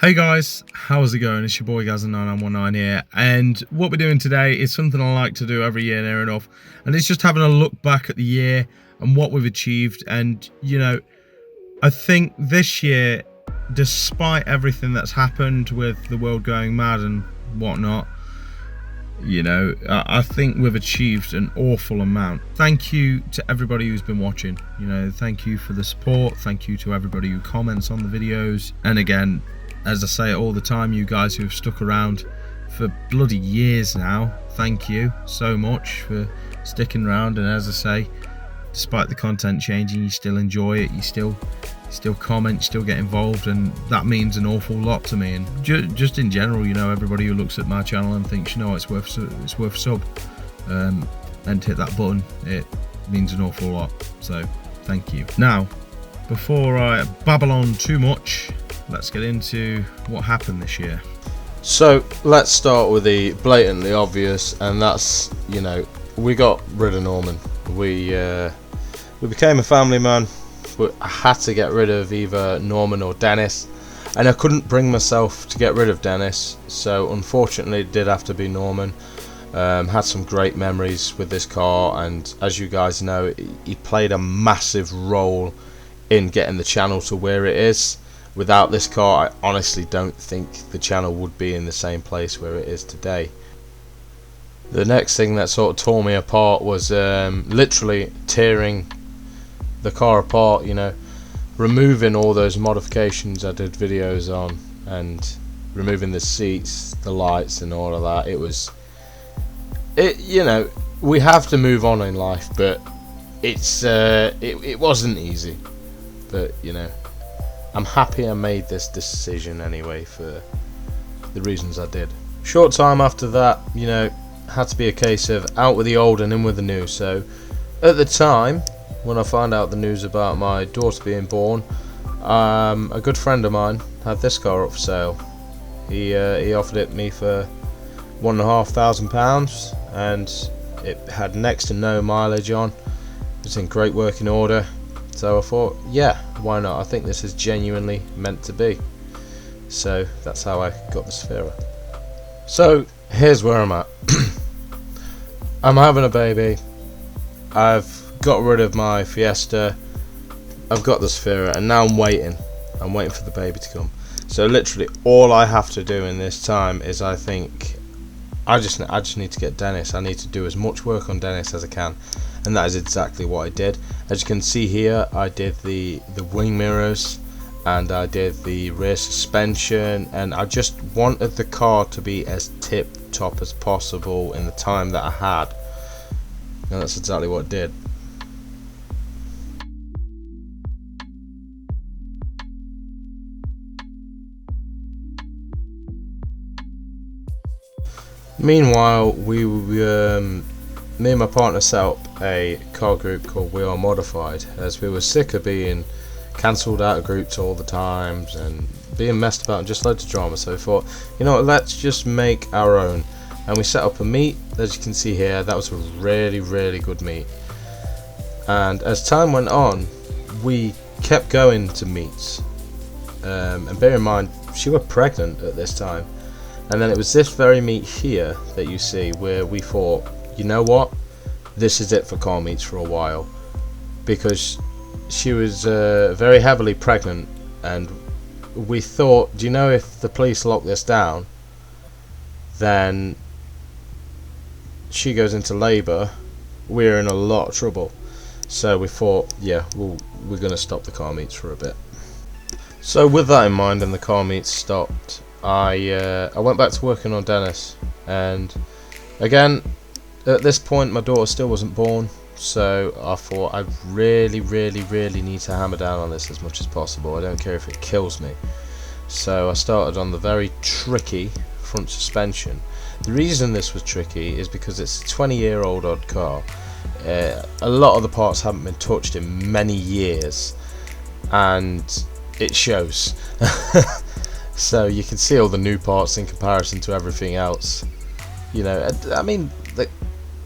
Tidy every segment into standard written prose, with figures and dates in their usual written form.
Hey guys, how's it going? It's your boy Gazza9919 here, and what we're doing today is something I like to do every year near enough, and it's just having a look back at the year and what we've achieved. And you know, I think this year, despite everything that's happened with the world going mad and whatnot, you know, I think we've achieved an awful amount. Thank you to everybody who's been watching. You know, thank you for the support. Thank you to everybody who comments on the videos. And again, as I say it all the time, you guys who have stuck around for bloody years now, thank you so much for sticking around. And as I say, despite the content changing, you still enjoy it, you still comment, still get involved, and that means an awful lot to me. And just in general, you know, everybody who looks at my channel and thinks, you know, it's worth sub, and hit that button, it means an awful lot. So thank you. Now, before I babble on too much, let's get into what happened this year. So let's start with the blatantly obvious, and that's, you know, we got rid of Norman. We became a family man. I had to get rid of either Norman or Dennis, and I couldn't bring myself to get rid of Dennis, so unfortunately it did have to be Norman. Had some great memories with this car, and as you guys know, he played a massive role in getting the channel to where it is. Without this car, I honestly don't think the channel would be in the same place where it is today. The next thing that sort of tore me apart was literally tearing the car apart, you know, removing all those modifications I did videos on, and removing the seats, the lights and all of that. You know, we have to move on in life, but it wasn't easy. But you know, I'm happy I made this decision anyway for the reasons I did. Short time after that, you know, had to be a case of out with the old and in with the new. So at the time, when I found out the news about my daughter being born, a good friend of mine had this car up for sale. He offered it me for £1,500, and it had next to no mileage on. It was in great working order. So I thought, yeah, why not? I think this is genuinely meant to be. So that's how I got the Sphera. So here's where I'm at. I'm having a baby. I've got rid of my Fiesta. I've got the Sphera, and now I'm waiting for the baby to come. So literally all I have to do in this time is, I think, I just need to get Dennis. I need to do as much work on Dennis as I can, and that is exactly what I did. As you can see here, I did the wing mirrors, and I did the rear suspension, and I just wanted the car to be as tip top as possible in the time that I had, and that's exactly what I did. Meanwhile, me and my partner set up a car group called We Are Modified, as we were sick of being cancelled out of groups all the times and being messed about and just loads of drama. So we thought, you know what, let's just make our own, and we set up a meet. As you can see here, that was a really, really good meet. And as time went on, we kept going to meets, and bear in mind, she was pregnant at this time. And then it was this very meet here that you see where we thought, you know what, this is it for car meets for a while, because she was very heavily pregnant, and we thought, do you know, if the police lock this down, then she goes into labour, we're in a lot of trouble. So we thought, yeah, we're going to stop the car meets for a bit. So with that in mind, and the car meets stopped, I went back to working on Dennis, and again, at this point my daughter still wasn't born, so I thought I really need to hammer down on this as much as possible. I don't care if it kills me. So I started on the very tricky front suspension. The reason this was tricky is because it's a 20-year-old odd car. A lot of the parts haven't been touched in many years, and it shows. So you can see all the new parts in comparison to everything else. You know, I mean,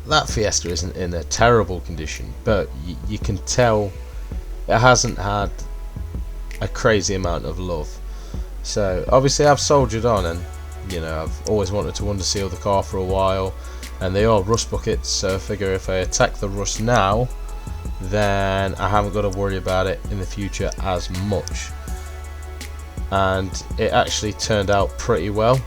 that Fiesta isn't in a terrible condition, but you can tell it hasn't had a crazy amount of love. So obviously I've soldiered on, and you know, I've always wanted to underseal the car for a while, and they are rust buckets, so I figure if I attack the rust now, then I haven't got to worry about it in the future as much. And it actually turned out pretty well.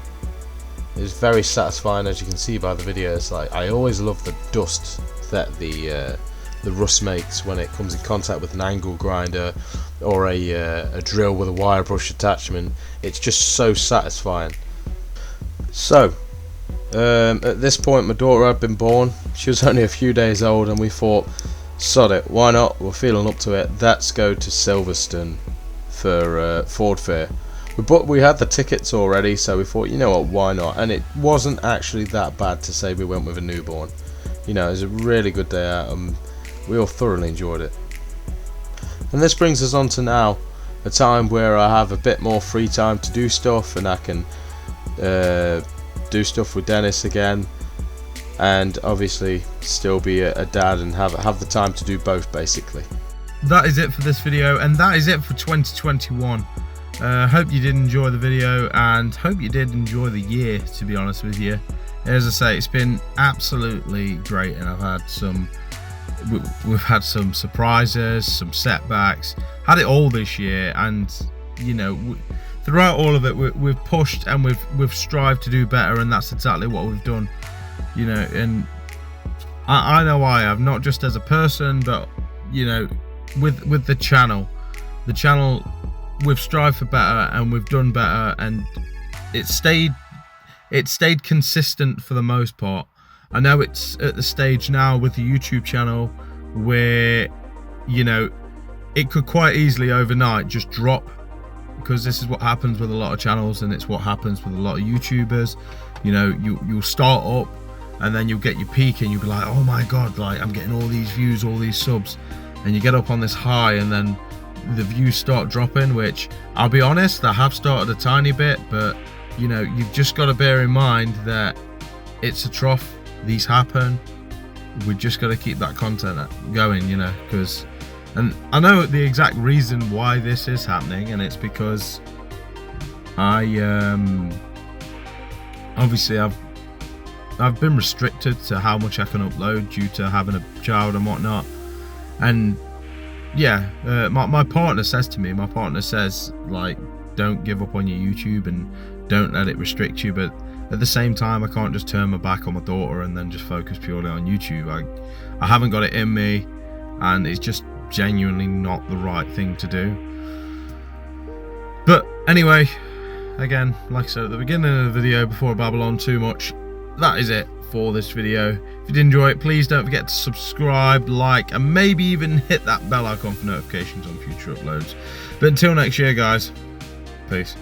It was very satisfying, as you can see by the videos. Like, I always love the dust that the rust makes when it comes in contact with an angle grinder or a drill with a wire brush attachment. It's just so satisfying. So at this point my daughter had been born. She was only a few days old, and we thought, sod it, why not? We're feeling up to it. Let's go to Silverstone for Ford Fair. We had the tickets already, so we thought, you know what, why not? And it wasn't actually that bad to say we went with a newborn. You know, it was a really good day out, and we all thoroughly enjoyed it. And this brings us on to now, a time where I have a bit more free time to do stuff, and I can do stuff with Dennis again, and obviously still be a dad and have the time to do both, basically. That is it for this video, and that is it for 2021. Hope you did enjoy the video, and hope you did enjoy the year, to be honest with you. As I say, it's been absolutely great, and we've had some surprises, some setbacks, had it all this year, and you know, throughout all of it, we've pushed and we've strived to do better, and that's exactly what we've done. You know, and I know I have, not just as a person, but you know, with the channel we've strived for better, and we've done better, and it stayed consistent for the most part. I know it's at the stage now with the YouTube channel where, you know, it could quite easily overnight just drop, because this is what happens with a lot of channels, and it's what happens with a lot of YouTubers. You know, you'll start up, and then you'll get your peak, and you'll be like, oh my god, like I'm getting all these views, all these subs, and you get up on this high, and then the views start dropping, which I'll be honest, I have started a tiny bit, but you know, you've just got to bear in mind that it's a trough. These happen. We just got to keep that content going, you know, because, and I know the exact reason why this is happening, and it's because obviously I've been restricted to how much I can upload due to having a child and whatnot. And yeah, my partner says to me, like, don't give up on your YouTube and don't let it restrict you, but at the same time I can't just turn my back on my daughter and then just focus purely on YouTube. I haven't got it in me, and it's just genuinely not the right thing to do. But anyway, again, like I said at the beginning of the video, before I babble on too much, that is it for this video. If you did enjoy it, please don't forget to subscribe, like, and maybe even hit that bell icon for notifications on future uploads. But until next year, guys, peace.